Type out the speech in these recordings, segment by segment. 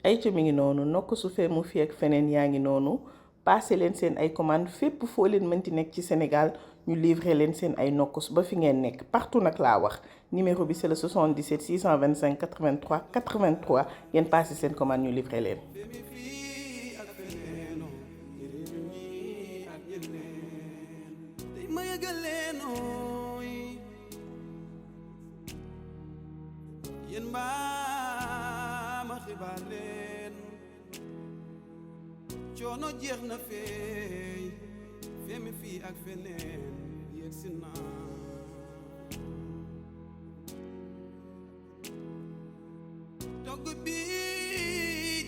ay ca mi ngi noonu nokk su fee mu fi ak feneen yaa ngi noonu passé leen seen ay commande fépp foo leen mënti nekk ci Sénégal ñu livrer leen seen ay nokkos ba fi ngeen nekk partout nag laa wax numéro bi c'est le 77 625 83 83 ngeen passé seen commande ñu livrer leen. coono jeex na feey femi fii ak feneen yegg si naa togg bi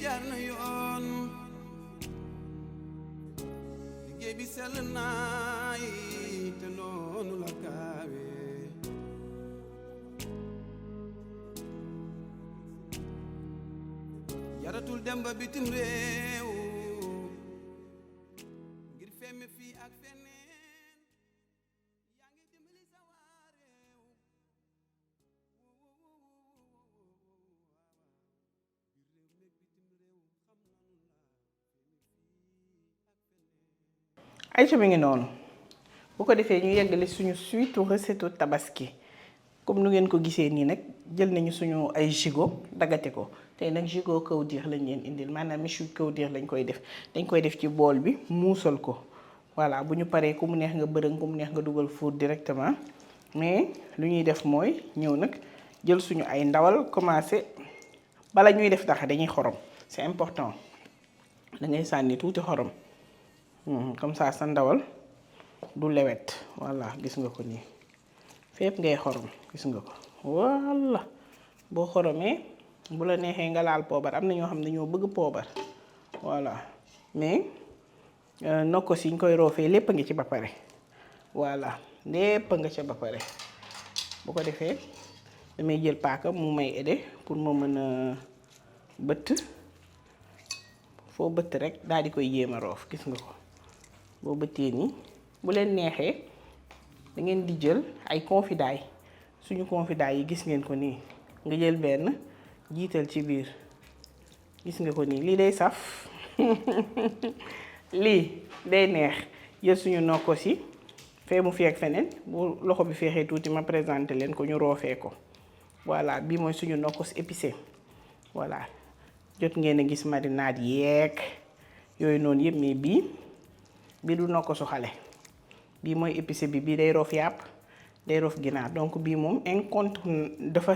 jaar na yoon liggéey bi sell naay te noonu la kaawe yaratul dem ba bitim réew ayca mi ngi noonu bu ko defee ñu yeggale suñu suite recette tabaski comme nu ngeen ko gisee nii nag jël nañu suñu ay gigot dagate ko tey nag gigot kawdir lañ leen indil maanaam méchoui kawdir lañ koy def dañ koy def ci bool bi muusal ko voilà bu ñu paree ku mu neex nga bërëng ku mu neex nga dugal four directement mais lu ñuy def mooy ñëw nag jël suñu ay ndawal commencé bala ñuy def dara dañuy xorom c'est important da ngay sànni tuuti xorom comme ça sa ndawal du lewet voilà gis nga ko nii fépp ngay xorom gis nga ko voilà boo xoromee bu la neexee nga laal poobar am na ñoo xam ne ñoo bëgg poobar voilà mais nokkos yi ñu koy roofee lépp a ngi ci ba pare voilà lépp nga ca ba pare bu ko defee damay jël paaka mu may aider pour ma mën a bëtt foo bëtt rek daal di koy jéem a roof gis nga ko boo bëttee nii bu leen neexee da ngeen di jël ay confidaay suñu confidaay yi gis ngeen ko nii nga jël benn jiital ci biir gis nga ko nii lii day saf lii day neex jël suñu nokkos yi fee mu fi ak feneen bu loxo bi feexee tuuti ma présenté leen ko ñu roofee ko voilà bii mooy suñu nokkos épicé voilà jot ngeen a gis marinade yeeg yooyu noonu yëpp mais bii du nokkosu xale bii mooy épicé bi bii day roof yàpp day roof ginaar donc bii moom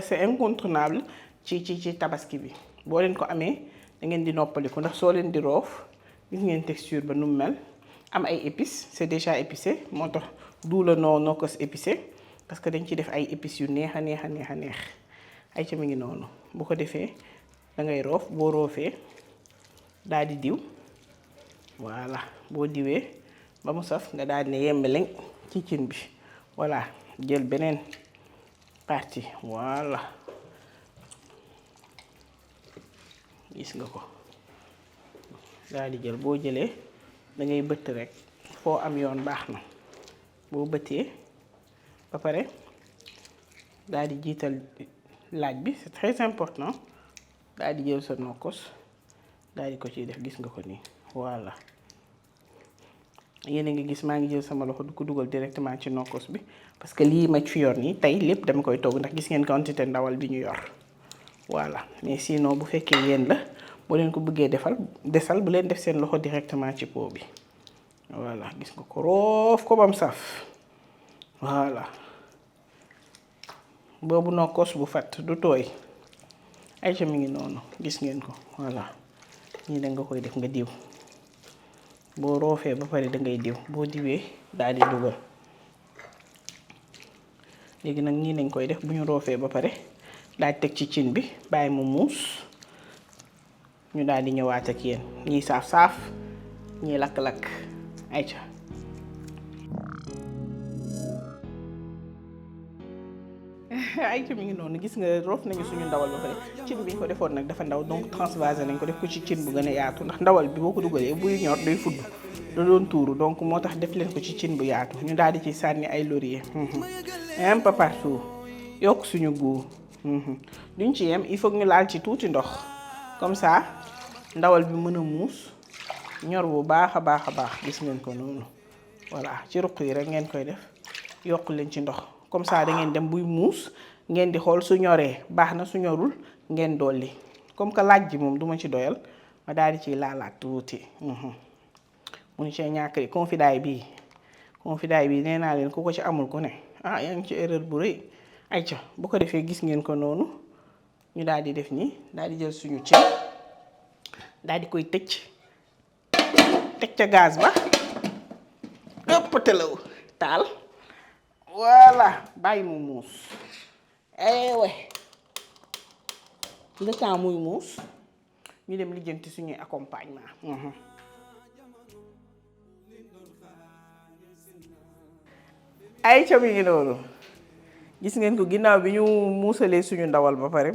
c'est incontournable ci tabaski bi boo leen ko amee da ngeen di noppaliku ndax soo leen di roof gis ngeen texture ba nu mu mel am ay épices c'est déjà épicé moo tax d'où le nom nokkos épicé parce que dañ ci def ay épices yu neex a neex a neex a neex ay ca mi ngi noonu bu ko defee da ngay roof boo roofee daal di diw voilà boo diwee ba mu saf nga daal di ne yembeleŋ ci cin bi voilà jël beneen partie voilà gis nga ko daal di jël boo jëlee da ngay bëtt rek foo am yoon baax na boo bëttee ba pare daal di jiital laaj bi c'est très important daal di jël sa nokkos daal di ko ciy def gis nga ko nii voilà yéen a ngi gis maa ngi jël sama loxo du ko dugal directement ci nokkos bi parce que lii ma ci yor nii tey lépp dama koy togg ndax gis ngeen quantité ndawal bi ñu yor voilà mais sinon bu fekkee yéen la boo leen ko bëggee desal bu leen def seen loxo directement ci pot bi voilà gis nga ko roof ko bam saf voilà boobu nokkos bu fat du tooy ay ca mi ngi noonu gis ngeen ko voilà ñii da nga koy def nga diw boo roofee ba pare da ngay diw boo diwee daal di dugal léegi nag ñii lañ koy def bu ñu roofee ba pare daal di teg ci cin bi bàyyi mu muus ñu daal di ñëwaat ak yéen ñii saaf-saaf ñii lakk-lakk ayca ayca mi ngi noonu gis nga roof nañu suñu ndawal ba pare cin bi ñu ko defoon nag dafa ndaw donc transvasé nañ ko def ko ci cin bu gën a yaatu ndax ndawal bi boo ko dugalee buy ñor day fudd da doon tuuru donc moo tax def leen ko ci cin bu yaatu ñu daal di ci sànni ay laurier un peu partout yokk suñu goût duñ ci yem il faut ñu laal ci tuuti ndox comme ça ndawal bi mën a muus ñor bu baax a baax gis ngeen ko noonu voilà ci ruq yi rek ngeen koy def yokk leen ci ndox comme ça da ngeen dem buy muus ngeen di xool su ñoree baax na su ñorul ngeen dolli comme que laaj ji moom duma ci doyal ma daal di ciy laalaat tuuti munu cee ñàkk confidaay bii nee naa leen ku ko ci amul ku ne yaa ngi ci erreur bu rëy ayca bu ko defee gis ngeen ko noonu ñu daal di def nii daal di jël suñu cin daal di koy teg ca gaz ba ëpp telaw taal voilà bàyyi mu muus le temps muy muus ñu dem lijjanti suñuy accompagnement ay ca mi ngi noonu gis ngeen ko ginnaaw bi ñu muusalee suñu ndawal ba pare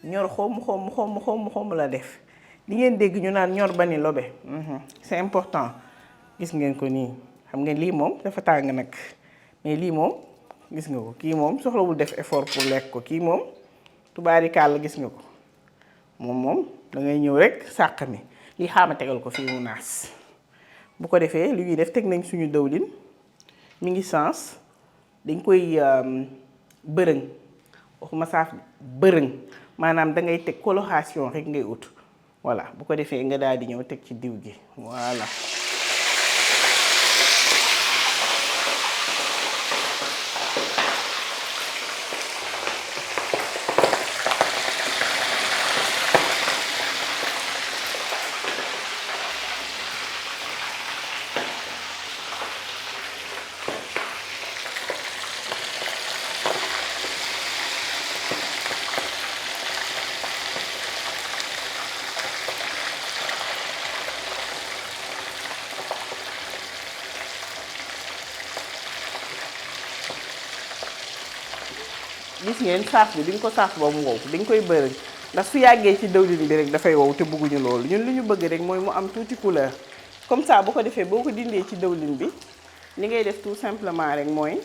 ñor xom la def li ngeen dégg ñu naan ñor ba ni lobe c'est important gis ngeen ko nii xam ngeen lii moom dafa tàng nag mais lii moom gis nga ko kii moom soxlawul def effort pour lekk ko kii moom tubaarikàlla gis nga ko moom da ngay ñëw rek sàq mi lii xaama tegal ko fii mu naas bu ko defee li ñuy def teg nañ suñu dëwlin mi ngi sens dañ koy bërëng waxuma saaf bërëng maanaam da ngay teg coloration rek ngay ut voilà bu ko defee nga daal di ñëw teg ci diw gi voilà gis ngeen saaf bi duñ ko saaf ba mu wow dañ koy bërëñ ndax su yàggee ci dëwlin bi rek dafay wow te bëgguñu loolu ñun li ñu bëgg rek mooy mu am tuuti couleur comme ça bu ko defee boo ko dindee ci dëwlin bi li ngay def tout simplement rek mooy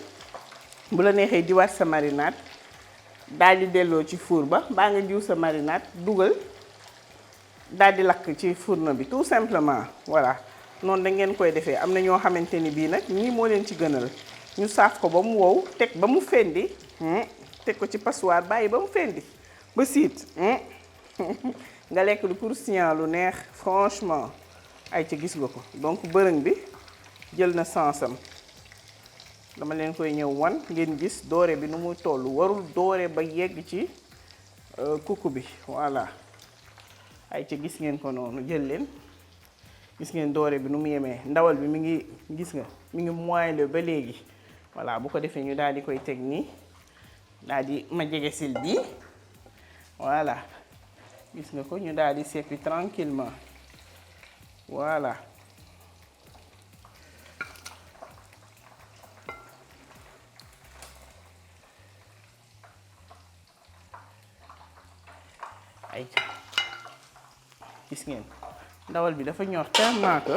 bu la neexee diwaat sa marinade daal di delloo ci four ba baa nga jiw sa marinade dugal daal di lakk ci fourneau bi tout simplement voilà noonu da ngeen koy defee am na ñoo xamante ni bii nag ñii moo leen ci gënal ñu saaf ko ba mu wow teg ba mu fendi teg ko ci passoire bàyyi ba mu fendi ba siit nga lekk lu croustillant lu neex franchement ay ca gis nga ko donc bërëng bi jël na sensam dama leen koy ñëw wan ngeen gis doore bi nu muy toll warul doore ba yegg ci kuku bi voilà ay ca gis ngeen ko noonu jël leen gis ngeen doore bi nu mu yemee ndawal bi mi ngi gis nga mi ngi moelleux ba léegi voilà bu ko defee ñu daal di koy teg nii daal di ma jege sil bi voilà gis nga ko ñu daal di seppi tranquillement voilà ay gis ngeen ndawal bi dafa ñor tellement que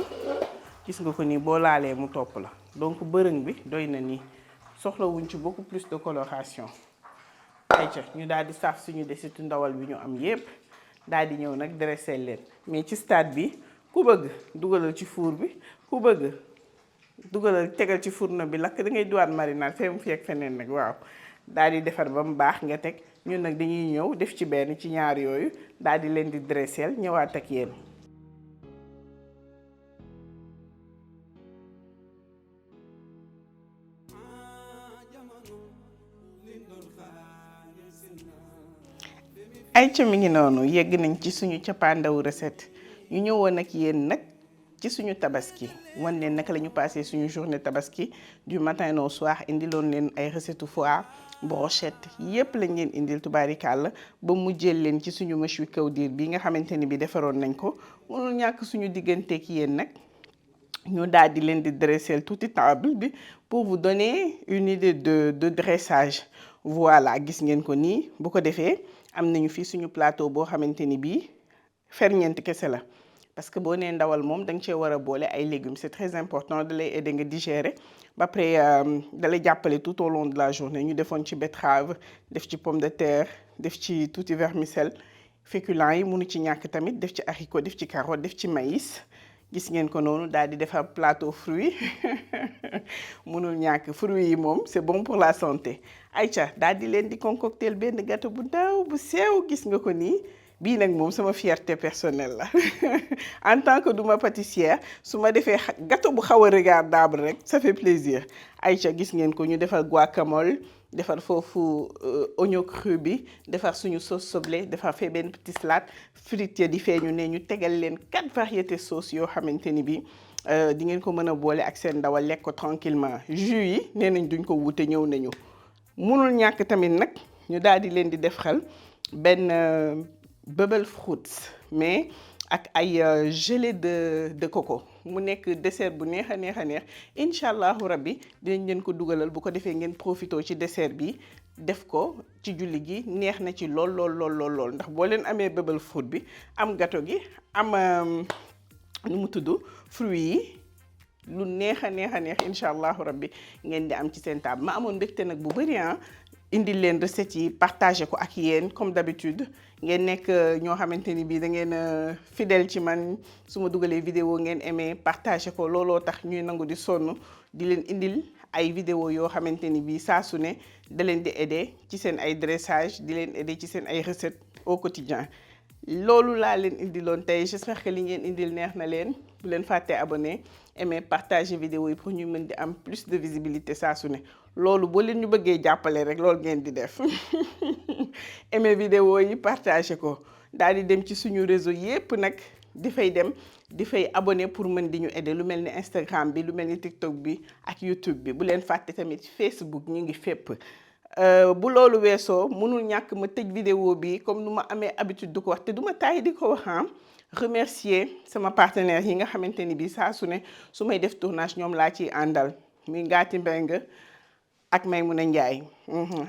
gis nga ko nii boo laalee mu topp la donc bërëng bi doy na nii soxlawuñ ci beaucoup plus de coloration ayca ñu daal di saaf suñu desitu ndawal bi ñu am yépp daal di ñëw nag dressé leen mais ci stade bi ku bëgg dugalal ci four bi ku bëgg dugalal tegal ci fourneau bi lakk da ngay duwaat marinade fee mu fi ak feneen nag waaw daal di defar ba mu baax nga teg ñun nag dañuy ñëw def ci benn ci ñaar yooyu daal di leen di dressé ñëwaat ak yéen. ay ca mi ngi noonu yegg nañ ci suñu cappaandawu recette ñu ñëwoon ak yéen nag ci suñu tabaski wan leen naka la ñu passé suñu journée tabaski du matin au soir indiloon leen ay recette foie brochette yépp lañ leen indil tubaarikàlla ba mu jël leen ci suñu méchoui kawdir bi nga xamante ni bi defaroon nañ ko mënul ñàkk suñu digganteeg yéen nag ñu daal di leen di dresser tuuti table bi pour vous donner une idée de dressage voilà gis ngeen ko nii bu ko defee am nañu fii suñu plateau boo xamante ni bii ferñeent kese la parce que boo nee ndawal moom da nga cee war a boole ay légumes c'est très important da lay aider nga digérer ba après da lay jàppale tout au long de la journée ñu defoon ci betterave def ci pomme de terre def ci tuuti vermicelle féculents yi munu ci ñàkk tamit def ci haricot def ci carotte def ci maïs gis ngeen ko noonu daal di defar plateau fruits munul ñàkk fruits yi moom c'est bon pour la santé. ayca daal di leen di concocter benn gâteau bu ndaw bu sew gis nga ko nii bii nag moom sama fierté personnelle la en tant que duma pâtissière su ma defee gâteau bu xaw a regardable rek ça fait plaisir. ayca gis ngeen ko ñu defar guacamole defar foofu oignon cru bi defar suñu sauce soblé defar fee benn petit salade frites di feeñu ne ñu tegal leen 4 variétés sauce yoo xamante ni bi di ngeen ko mën a boole ak seen ndawal lekk ko tranquillement. jus yi nee nañ duñ ko wute ñëw nañu. munul ñàkk tamit nag ñu daal di leen di defal benn bubble fruits mais ak ay gelée de coco mu nekk dessert bu neex a neex a neex incha allahu rabbi dinañ leen ko dugalal bu ko defee ngeen profité ci dessert bi def ko ci julli gi neex na ci lool ndax boo leen amee bubble fruit bi am gâteau gi am nu mu tudd fruits yi lu neex a neex incha allahu rabbi ngeen di am ci seen table. ma amoon mbégte nag bu bëri indil leen recettes yi partagé ko ak yéen comme d'habitude ngeen nekk ñoo xamante ni bii da ngeen fidèle ci man su ma dugalee vidéo ngeen aimé partagé ko looloo tax ñuy nangu di sonn di leen indil ay vidéo yoo xamante ni bii saa su ne da leen di aider ci seen ay dressage di leen aider ci seen ay recettes au quotidien. loolu laa leen indiloon tey j'espère que li ngeen indil neex na leen bu leen fàtte abonné aimer partager vidéo yi pour ñu mën di am plus de visibilité saa su ne loolu boo leen ñu bëggee jàppale rek loolu ngeen di def aimer vidéo yi partager ko daal di dem ci suñu réseau yépp nag di fay dem di fay abonné pour mën di ñu aider lu mel ni Instagram bi lu mel ni TikTok bi ak YouTube bi bu leen fàtte tamit Facebook ñu ngi fépp. bu loolu weesoo mënul ñàkk ma tëj vidéo bi comme nu ma amee habitude di ko wax te du ma taay di ko wax remercier sama partenaires yi nga xamante ni bii saa su ne su may def tournage ñoom laa ciy àndal muy Ngaati Mbeng ak Maymuna Njaay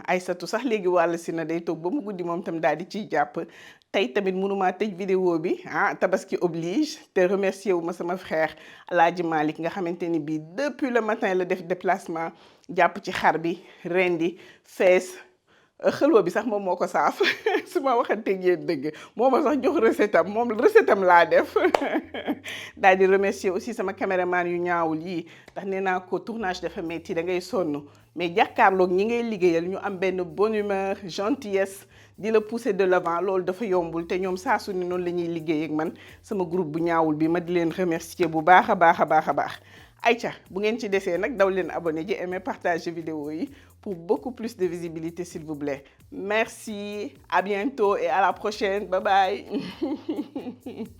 Aysatu sax léegi wàll si na day toog ba mu guddi moom tam daal di ciy jàpp tey tamit mënumaa tëj vidéo bi tabaski oblige te remercier wu ma sama frère Alaaji Malick nga xamante ni bii depuis le matin la def déplacement jàpp ci xar bi rendi fees xëlwa bi sax moom moo ko saaf su ma waxanteeg yéen dëgg moo ma sax jox recette am moom recette am laa def daal di remercier aussi sama caméraman yu ñaawul yii ndax nee naa ko tournage dafa metti da ngay sonn mais jàkkaarloog ñi ngay liggéeyal ñu am benn bonne humeur gentillesse di la pousser de l'avant loolu dafa yombul te ñoom saa su ne noonu la ñuy liggéey ak man sama groupe bu ñaawul bi ma di leen remercier bu baax a baax. ayca bu ngeen ci desee nag daw leen abonné ji aimer partager vidéo yi pour beaucoup plus de visibilité s'il vous plaît. Merci, à bientôt et à la prochaine. Bye bye.